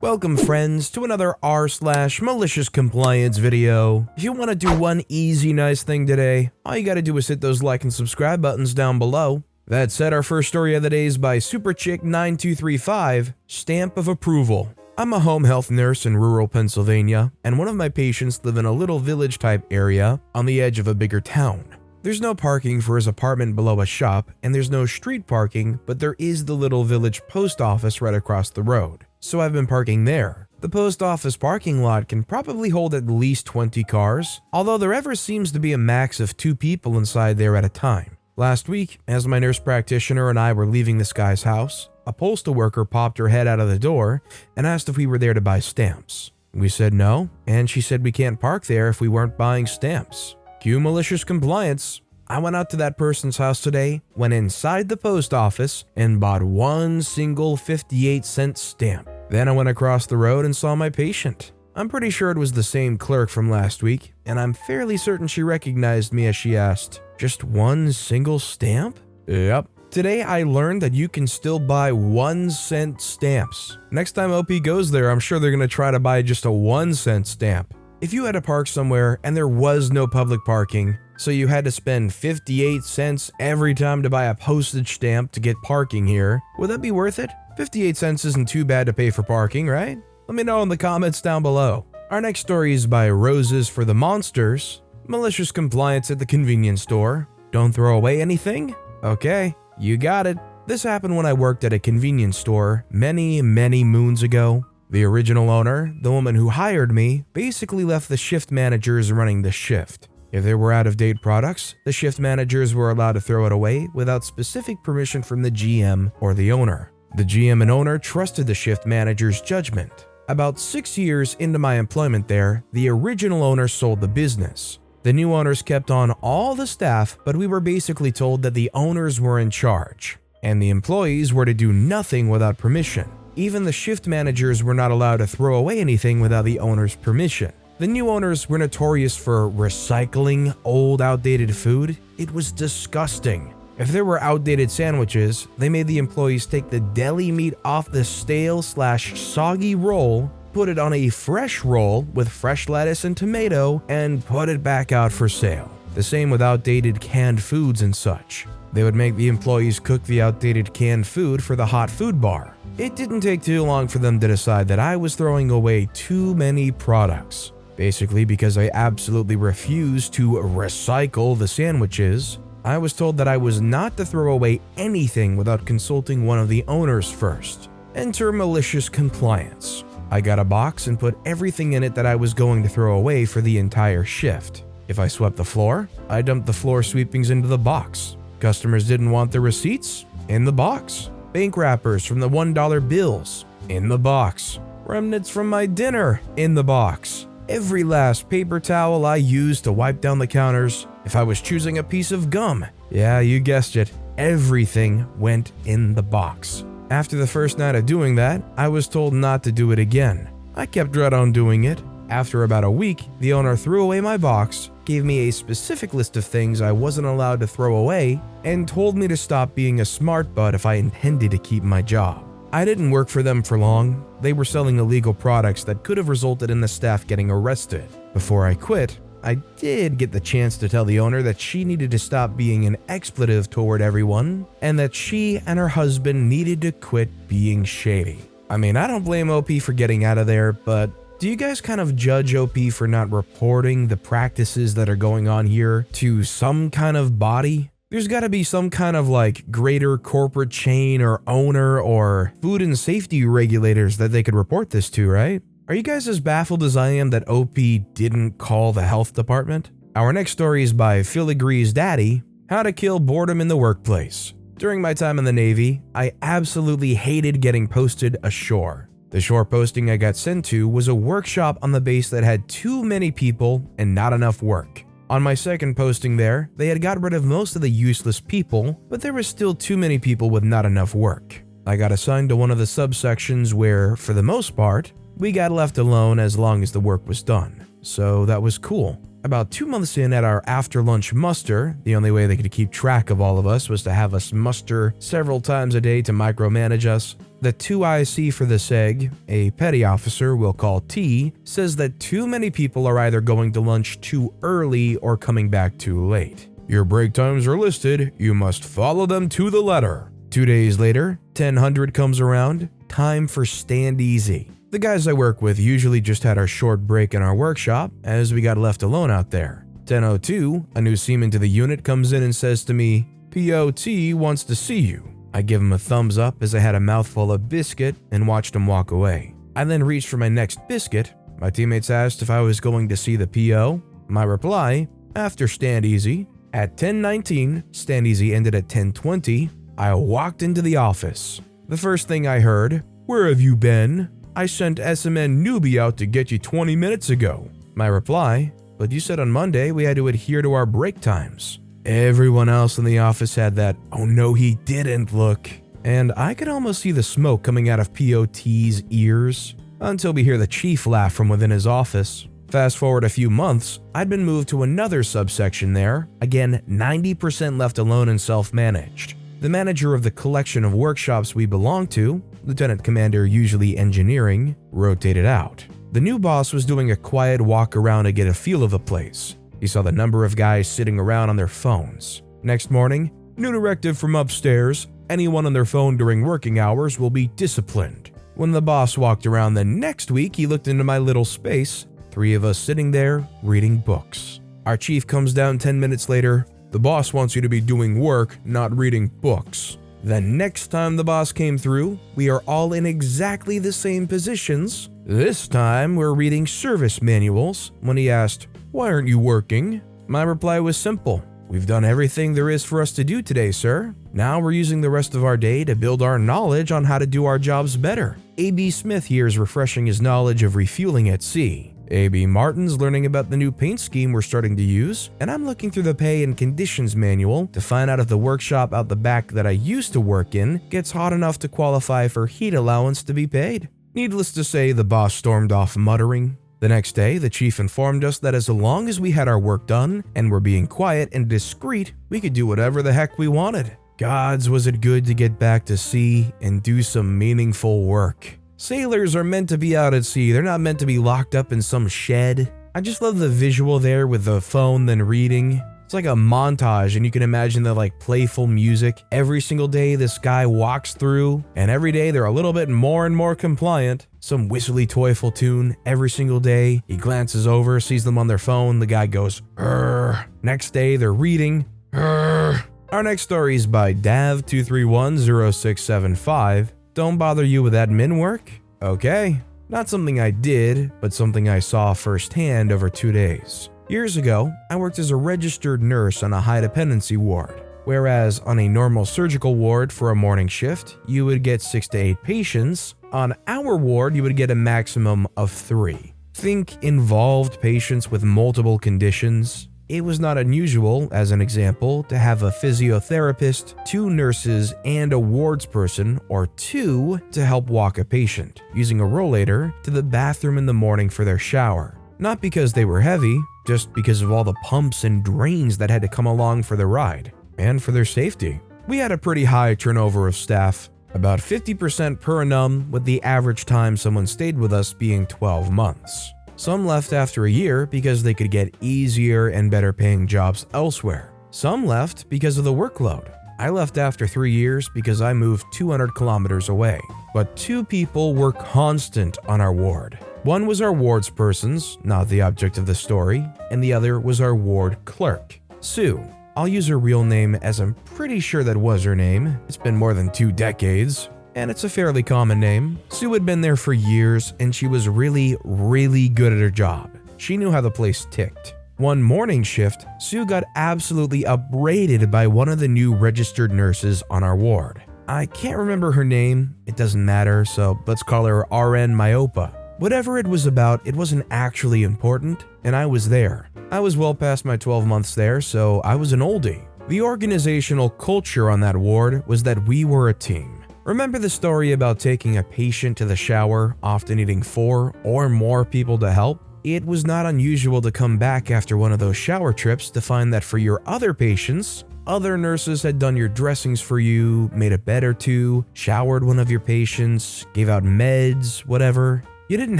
Welcome friends to another r/MaliciousCompliance video. If you want to do one easy nice thing today, all you gotta do is hit those like and subscribe buttons down below. That said, our first story of the day is by SuperChick9235, Stamp of Approval. I'm a home health nurse in rural Pennsylvania, and one of my patients live in a little village type area on the edge of a bigger town. There's no parking for his apartment below a shop, and there's no street parking, but there is the little village post office right across the road. So I've been parking there. The post office parking lot can probably hold at least 20 cars, although there ever seems to be a max of 2 people inside there at a time. Last week, as my nurse practitioner and I were leaving this guy's house, a postal worker popped her head out of the door and asked if we were there to buy stamps. We said no, and she said we can't park there if we weren't buying stamps. Cue malicious compliance. I went out to that person's house today, went inside the post office, and bought one single 58-cent stamp. Then I went across the road and saw my patient. I'm pretty sure it was the same clerk from last week, and I'm fairly certain she recognized me as she asked, "Just one single stamp?" Yep. Today I learned that you can still buy 1-cent stamps. Next time OP goes there, I'm sure they're gonna try to buy just a 1-cent stamp. If you had to park somewhere and there was no public parking, so you had to spend 58 cents every time to buy a postage stamp to get parking here, would that be worth it? 58 cents isn't too bad to pay for parking, right? Let me know in the comments down below. Our next story is by Roses for the Monsters. Malicious compliance at the convenience store. Don't throw away anything? Okay, you got it. This happened when I worked at a convenience store many moons ago. The original owner, the woman who hired me, basically left the shift managers running the shift. If there were out-of-date products, the shift managers were allowed to throw it away without specific permission from the GM or the owner. The GM and owner trusted the shift manager's judgment. About 6 years into my employment there, the original owner sold the business. The new owners kept on all the staff, but we were basically told that the owners were in charge, and the employees were to do nothing without permission. Even the shift managers were not allowed to throw away anything without the owner's permission. The new owners were notorious for recycling old, outdated food. It was disgusting. If there were outdated sandwiches, they made the employees take the deli meat off the stale/soggy roll, put it on a fresh roll with fresh lettuce and tomato, and put it back out for sale. The same with outdated canned foods and such. They would make the employees cook the outdated canned food for the hot food bar. It didn't take too long for them to decide that I was throwing away too many products. Basically, because I absolutely refused to recycle the sandwiches, I was told that I was not to throw away anything without consulting one of the owners first. Enter malicious compliance. I got a box and put everything in it that I was going to throw away for the entire shift. If I swept the floor, I dumped the floor sweepings into the box. Customers didn't want the receipts? In the box. Bank wrappers from the $1 bills? In the box. Remnants from my dinner? In the box. Every last paper towel I used to wipe down the counters. If I was choosing a piece of gum? Yeah, you guessed it. Everything went in the box. After the first night of doing that, I was told not to do it again. I kept right on doing it. After about a week, the owner threw away my box, gave me a specific list of things I wasn't allowed to throw away, and told me to stop being a smart butt if I intended to keep my job. I didn't work for them for long. They were selling illegal products that could have resulted in the staff getting arrested. Before I quit, I did get the chance to tell the owner that she needed to stop being an expletive toward everyone, and that she and her husband needed to quit being shady. I mean, I don't blame OP for getting out of there, but do you guys kind of judge OP for not reporting the practices that are going on here to some kind of body? There's gotta be some kind of greater corporate chain or owner or food and safety regulators that they could report this to, right? Are you guys as baffled as I am that OP didn't call the health department? Our next story is by Filigree's Daddy, How to Kill Boredom in the Workplace. During my time in the Navy, I absolutely hated getting posted ashore. The shore posting I got sent to was a workshop on the base that had too many people and not enough work. On my second posting there, they had got rid of most of the useless people, but there was still too many people with not enough work. I got assigned to one of the subsections where, for the most part, we got left alone as long as the work was done. So that was cool. About 2 months in at our after-lunch muster, the only way they could keep track of all of us was to have us muster several times a day to micromanage us. The 2IC for the SEG, a petty officer we'll call T, says that too many people are either going to lunch too early or coming back too late. Your break times are listed, you must follow them to the letter. 2 days later, 10:00 comes around, time for stand easy. The guys I work with usually just had our short break in our workshop as we got left alone out there. 10:02, a new seaman to the unit comes in and says to me, "POT wants to see you." I give him a thumbs up as I had a mouthful of biscuit and watched him walk away. I then reached for my next biscuit. My teammates asked if I was going to see the PO. My reply, after stand easy. At 10:19, stand easy ended at 10:20. I walked into the office. The first thing I heard, "Where have you been? I sent SMN newbie out to get you 20 minutes ago." My reply, "But you said on Monday we had to adhere to our break times." Everyone else in the office had that "oh no he didn't" look, and I could almost see the smoke coming out of POT's ears until we hear the chief laugh from within his office. Fast forward a few months, I'd been moved to another subsection there, again 90% left alone and self-managed. The manager of the collection of workshops we belong to, Lieutenant Commander usually engineering, rotated out. The new boss was doing a quiet walk around to get a feel of the place. He saw the number of guys sitting around on their phones. Next morning, new directive from upstairs, anyone on their phone during working hours will be disciplined. When the boss walked around the next week, he looked into my little space, 3 of us sitting there reading books. Our chief comes down 10 minutes later, "The boss wants you to be doing work, not reading books." The next time the boss came through, we are all in exactly the same positions. This time we're reading service manuals. When he asked, "Why aren't you working?" my reply was simple. "We've done everything there is for us to do today, sir. Now we're using the rest of our day to build our knowledge on how to do our jobs better." A.B. Smith here is refreshing his knowledge of refueling at sea. A.B. Martin's learning about the new paint scheme we're starting to use, and I'm looking through the pay and conditions manual to find out if the workshop out the back that I used to work in gets hot enough to qualify for heat allowance to be paid. Needless to say, the boss stormed off muttering. The next day, the chief informed us that as long as we had our work done and were being quiet and discreet, we could do whatever the heck we wanted. Gods, was it good to get back to sea and do some meaningful work. Sailors are meant to be out at sea, they're not meant to be locked up in some shed. I just love the visual there with the phone then reading. It's like a montage, and you can imagine the playful music. Every single day this guy walks through, and every day they're a little bit more and more compliant. Some whistly toyful tune every single day. He glances over, sees them on their phone, the guy goes, "Urgh." Next day they're reading, "Urgh." Our next story is by Dav2310675. Don't bother you with admin work? Okay. Not something I did, but something I saw firsthand over 2 days. Years ago, I worked as a registered nurse on a high dependency ward. Whereas on a normal surgical ward for a morning shift, you would get 6 to 8 patients, on our ward you would get a maximum of 3. Think involved patients with multiple conditions. It was not unusual, as an example, to have a physiotherapist, 2 nurses, and a wards person, or 2, to help walk a patient, using a rollator, to the bathroom in the morning for their shower. Not because they were heavy, just because of all the pumps and drains that had to come along for the ride, and for their safety. We had a pretty high turnover of staff, about 50% per annum, with the average time someone stayed with us being 12 months. Some left after a year because they could get easier and better paying jobs elsewhere. Some left because of the workload. I left after 3 years because I moved 200 kilometers away. But 2 people were constant on our ward. One was our wards persons, not the object of the story, and the other was our ward clerk, Sue. I'll use her real name as I'm pretty sure that was her name. It's been more than 2 decades. And it's a fairly common name. Sue had been there for years, and she was really good at her job. She knew how the place ticked. One morning shift, Sue got absolutely upbraided by one of the new registered nurses on our ward. I can't remember her name, it doesn't matter, so let's call her RN Myopa. Whatever it was about, it wasn't actually important, and I was there. I was well past my 12 months there, so I was an oldie. The organizational culture on that ward was that we were a team. Remember the story about taking a patient to the shower, often needing 4 or more people to help? It was not unusual to come back after one of those shower trips to find that for your other patients, other nurses had done your dressings for you, made a bed or two, showered one of your patients, gave out meds, whatever. You didn't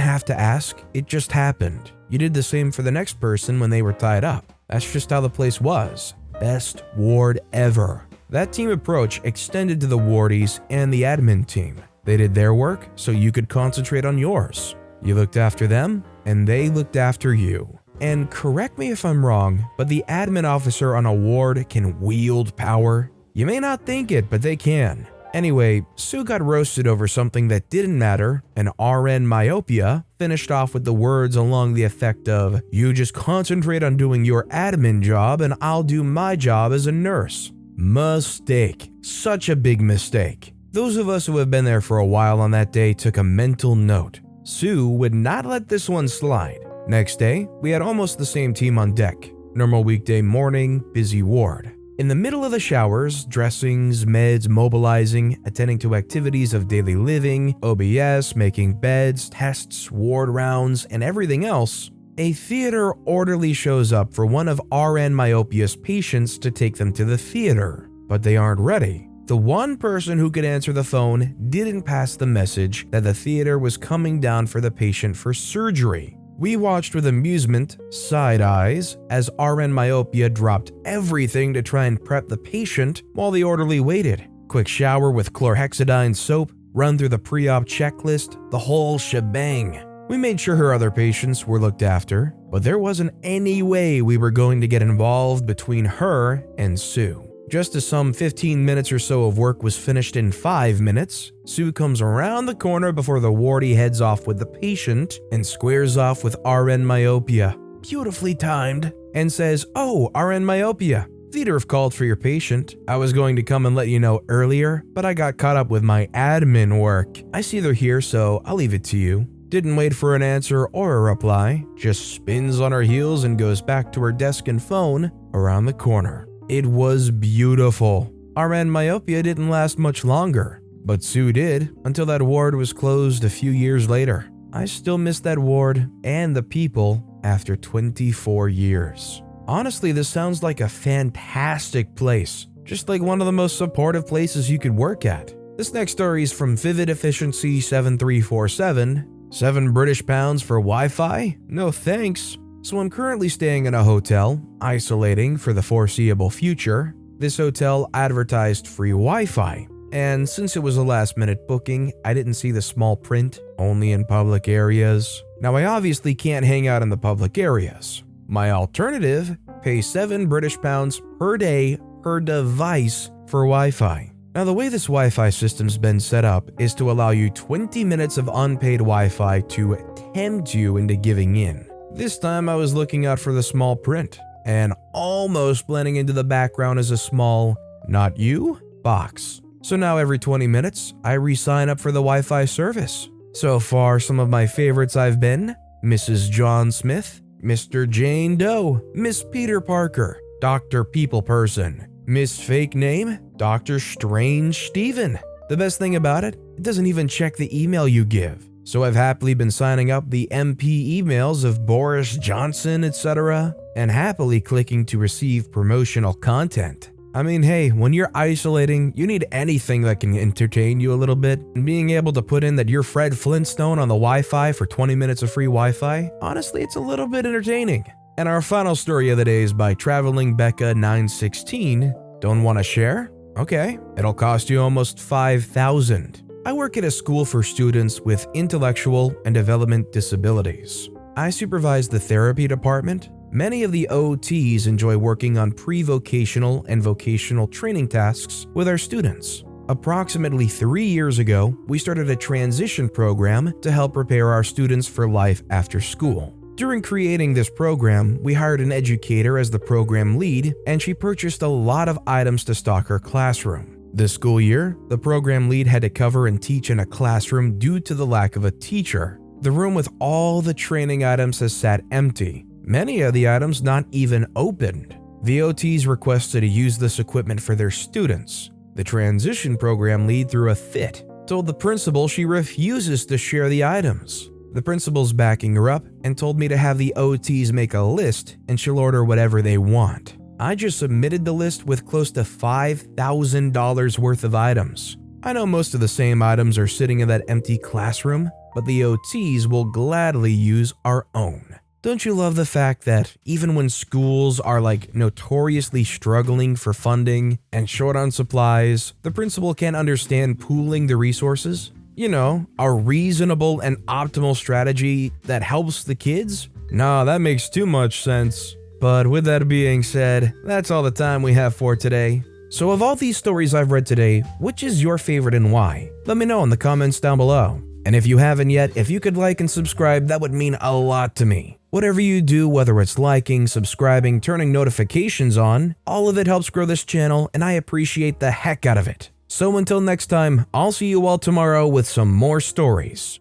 have to ask, it just happened. You did the same for the next person when they were tied up. That's just how the place was. Best ward ever. That team approach extended to the wardies and the admin team. They did their work so you could concentrate on yours. You looked after them, and they looked after you. And correct me if I'm wrong, but the admin officer on a ward can wield power. You may not think it, but they can. Anyway, Sue got roasted over something that didn't matter, and RN Myopia finished off with the words along the effect of, "You just concentrate on doing your admin job and I'll do my job as a nurse." Mistake. Such a big mistake. Those of us who have been there for a while on that day took a mental note. Sue would not let this one slide. Next day, we had almost the same team on deck. Normal weekday morning, busy ward. In the middle of the showers, dressings, meds, mobilizing, attending to activities of daily living, OBS, making beds, tests, ward rounds, and everything else, a theater orderly shows up for one of RN Myopia's patients to take them to the theater, but they aren't ready. The one person who could answer the phone didn't pass the message that the theater was coming down for the patient for surgery. We watched with amusement, side eyes, as RN Myopia dropped everything to try and prep the patient while the orderly waited. Quick shower with chlorhexidine soap, run through the pre-op checklist, the whole shebang. We made sure her other patients were looked after, but there wasn't any way we were going to get involved between her and Sue. Just as some 15 minutes or so of work was finished in 5 minutes, Sue comes around the corner before the wardie heads off with the patient and squares off with RN Myopia, beautifully timed, and says, "Oh, RN Myopia, theater have called for your patient. I was going to come and let you know earlier, but I got caught up with my admin work. I see they're here, so I'll leave it to you." Didn't wait for an answer or a reply, just spins on her heels and goes back to her desk and phone around the corner. It was beautiful. RN Myopia didn't last much longer, but Sue did until that ward was closed a few years later. I still miss that ward and the people after 24 years. Honestly, this sounds like a fantastic place, just like one of the most supportive places you could work at. This next story is from Vivid Efficiency 7347. 7 British pounds for Wi-Fi? No thanks. So I'm currently staying in a hotel, isolating for the foreseeable future. This hotel advertised free Wi-Fi, and since it was a last-minute booking, I didn't see the small print, only in public areas. Now I obviously can't hang out in the public areas. My alternative, pay 7 British pounds per day per device for Wi-Fi. Now the way this Wi-Fi system's been set up is to allow you 20 minutes of unpaid Wi-Fi to tempt you into giving in. This time I was looking out for the small print, and almost blending into the background is a small, "Not you?" box. So now every 20 minutes, I re-sign up for the Wi-Fi service. So far, some of my favorites I've been Mrs. John Smith, Mr. Jane Doe, Miss Peter Parker, Dr. People Person, Miss Fake Name, Dr. Strange Steven. The best thing about it doesn't even check the email you give. So I've happily been signing up the MP emails of Boris Johnson, etc., and happily clicking to receive promotional content. I mean, hey, when you're isolating, you need anything that can entertain you a little bit, and being able to put in that you're Fred Flintstone on the Wi-Fi for 20 minutes of free Wi-Fi, honestly, it's a little bit entertaining. And our final story of the day is by Traveling Becca 916. Don't want to share? Okay, it'll cost you almost $5,000. I work at a school for students with intellectual and development disabilities. I supervise the therapy department. Many of the OTs enjoy working on pre-vocational and vocational training tasks with our students. Approximately 3 years ago, we started a transition program to help prepare our students for life after school. During creating this program, we hired an educator as the program lead, and she purchased a lot of items to stock her classroom. This school year, the program lead had to cover and teach in a classroom due to the lack of a teacher. The room with all the training items has sat empty, many of the items not even opened. The OTs requested to use this equipment for their students. The transition program lead threw a fit, told the principal she refuses to share the items. The principal's backing her up and told me to have the OTs make a list and she'll order whatever they want. I just submitted the list with close to $5,000 worth of items. I know most of the same items are sitting in that empty classroom, but the OTs will gladly use our own. Don't you love the fact that even when schools are notoriously struggling for funding and short on supplies, the principal can understand pooling the resources? You know, a reasonable and optimal strategy that helps the kids? Nah, that makes too much sense. But with that being said, that's all the time we have for today. So of all these stories I've read today, which is your favorite and why? Let me know in the comments down below. And if you haven't yet, if you could like and subscribe, that would mean a lot to me. Whatever you do, whether it's liking, subscribing, turning notifications on, all of it helps grow this channel and I appreciate the heck out of it. So until next time, I'll see you all tomorrow with some more stories.